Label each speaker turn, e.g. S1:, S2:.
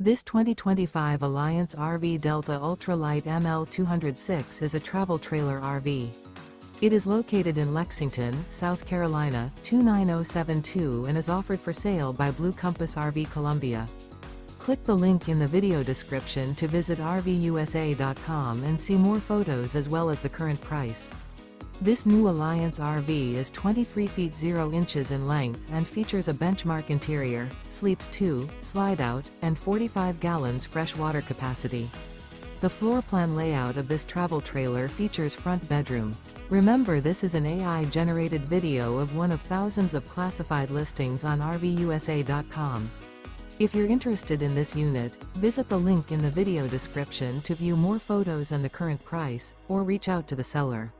S1: This 2025 Alliance RV Delta Ultralight ML206 is a travel trailer RV. It is located in Lexington, South Carolina, 29072 and is offered for sale by Blue Compass RV Columbia. Click the link in the video description to visit RVUSA.com and see more photos as well as the current price. This new Alliance RV is 23 feet 0 inches in length and features a benchmark interior, sleeps 2, slide-out, and 45 gallons fresh water capacity. The floor plan layout of this travel trailer features front bedroom. Remember, this is an AI-generated video of one of thousands of classified listings on RVUSA.com. If you're interested in this unit, visit the link in the video description to view more photos and the current price, or reach out to the seller.